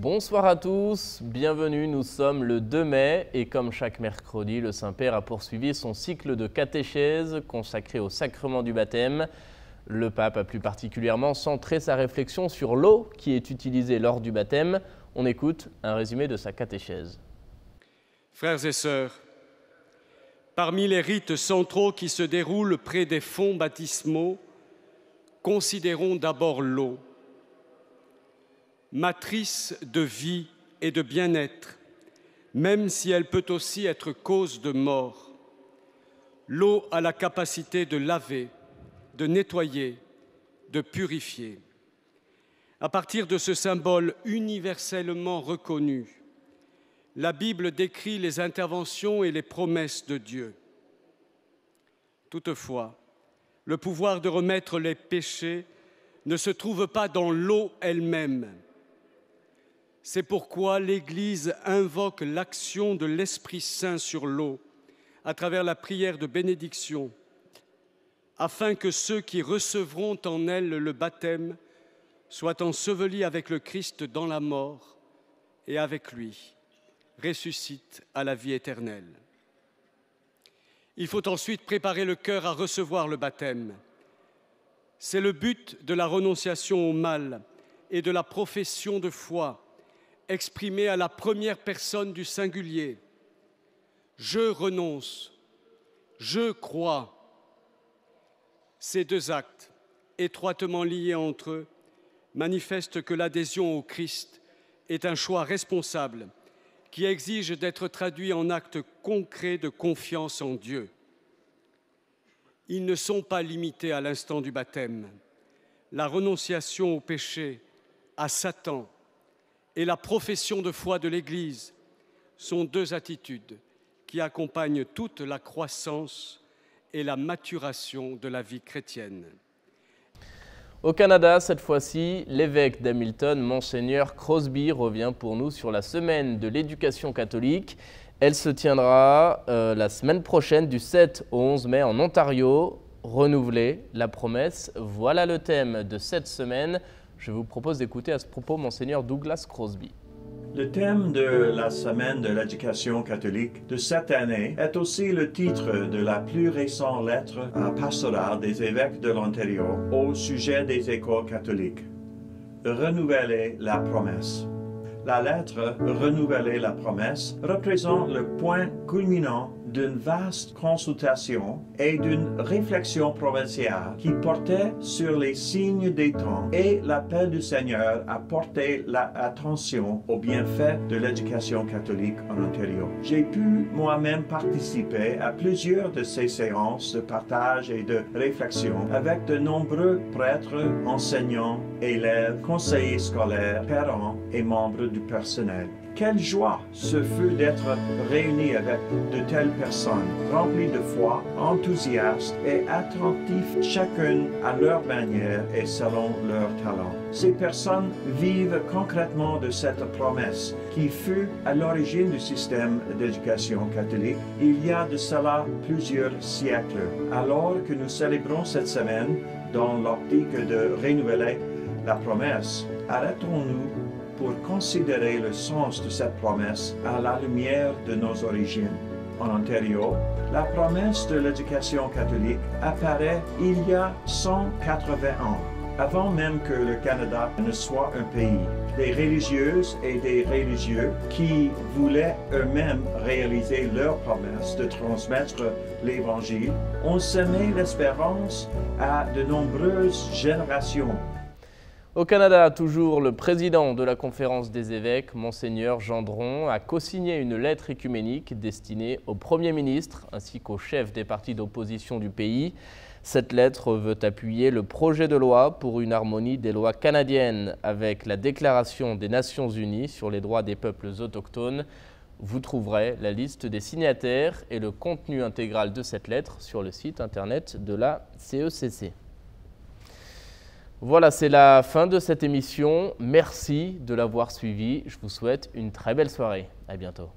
Bonsoir à tous, bienvenue, nous sommes le 2 mai et comme chaque mercredi, le Saint-Père a poursuivi son cycle de catéchèse consacré au sacrement du baptême. Le pape a plus particulièrement centré sa réflexion sur l'eau qui est utilisée lors du baptême. On écoute un résumé de sa catéchèse. Frères et sœurs, parmi les rites centraux qui se déroulent près des fonts baptismaux, considérons d'abord l'eau. Matrice de vie et de bien-être, même si elle peut aussi être cause de mort. L'eau a la capacité de laver, de nettoyer, de purifier. À partir de ce symbole universellement reconnu, la Bible décrit les interventions et les promesses de Dieu. Toutefois, le pouvoir de remettre les péchés ne se trouve pas dans l'eau elle-même. C'est pourquoi l'Église invoque l'action de l'Esprit Saint sur l'eau à travers la prière de bénédiction, afin que ceux qui recevront en elle le baptême soient ensevelis avec le Christ dans la mort et avec lui ressuscitent à la vie éternelle. Il faut ensuite préparer le cœur à recevoir le baptême. C'est le but de la renonciation au mal et de la profession de foi, exprimée à la première personne du singulier. Je renonce, je crois. Ces deux actes, étroitement liés entre eux, manifestent que l'adhésion au Christ est un choix responsable qui exige d'être traduit en actes concrets de confiance en Dieu. Ils ne sont pas limités à l'instant du baptême. La renonciation au péché, à Satan, et la profession de foi de l'Église sont deux attitudes qui accompagnent toute la croissance et la maturation de la vie chrétienne. Au Canada, cette fois-ci, l'évêque d'Hamilton, Monseigneur Crosby, revient pour nous sur la semaine de l'éducation catholique. Elle se tiendra la semaine prochaine du 7 au 11 mai en Ontario. Renouveler la promesse, voilà le thème de cette semaine. Je vous propose d'écouter à ce propos Monseigneur Douglas Crosby. Le thème de la Semaine de l'éducation catholique de cette année est aussi le titre de la plus récente lettre pastorale des évêques de l'Ontario au sujet des écoles catholiques. Renouveler la promesse. La lettre « Renouveler la promesse » représente le point culminant d'une vaste consultation et d'une réflexion provinciale qui portait sur les signes des temps et l'appel du Seigneur à porter l'attention aux bienfaits de l'éducation catholique en Ontario. J'ai pu moi-même participer à plusieurs de ces séances de partage et de réflexion avec de nombreux prêtres, enseignants, élèves, conseillers scolaires, parents et membres du personnel. Quelle joie ce fut d'être réunis avec de telles personnes, remplies de foi, enthousiastes et attentifs chacune à leur manière et selon leur talent. Ces personnes vivent concrètement de cette promesse qui fut à l'origine du système d'éducation catholique il y a de cela plusieurs siècles. Alors que nous célébrons cette semaine dans l'optique de renouveler la promesse, arrêtons-nous pour considérer le sens de cette promesse à la lumière de nos origines. En Ontario, la promesse de l'éducation catholique apparaît il y a 180 ans, avant même que le Canada ne soit un pays. Des religieuses et des religieux qui voulaient eux-mêmes réaliser leur promesse de transmettre l'Évangile ont semé l'espérance à de nombreuses générations. Au Canada, toujours, le président de la Conférence des évêques, Monseigneur Gendron, a co-signé une lettre œcuménique destinée au Premier ministre ainsi qu'aux chefs des partis d'opposition du pays. Cette lettre veut appuyer le projet de loi pour une harmonie des lois canadiennes avec la Déclaration des Nations Unies sur les droits des peuples autochtones. Vous trouverez la liste des signataires et le contenu intégral de cette lettre sur le site internet de la CECC. Voilà, c'est la fin de cette émission. Merci de l'avoir suivi. Je vous souhaite une très belle soirée. À bientôt.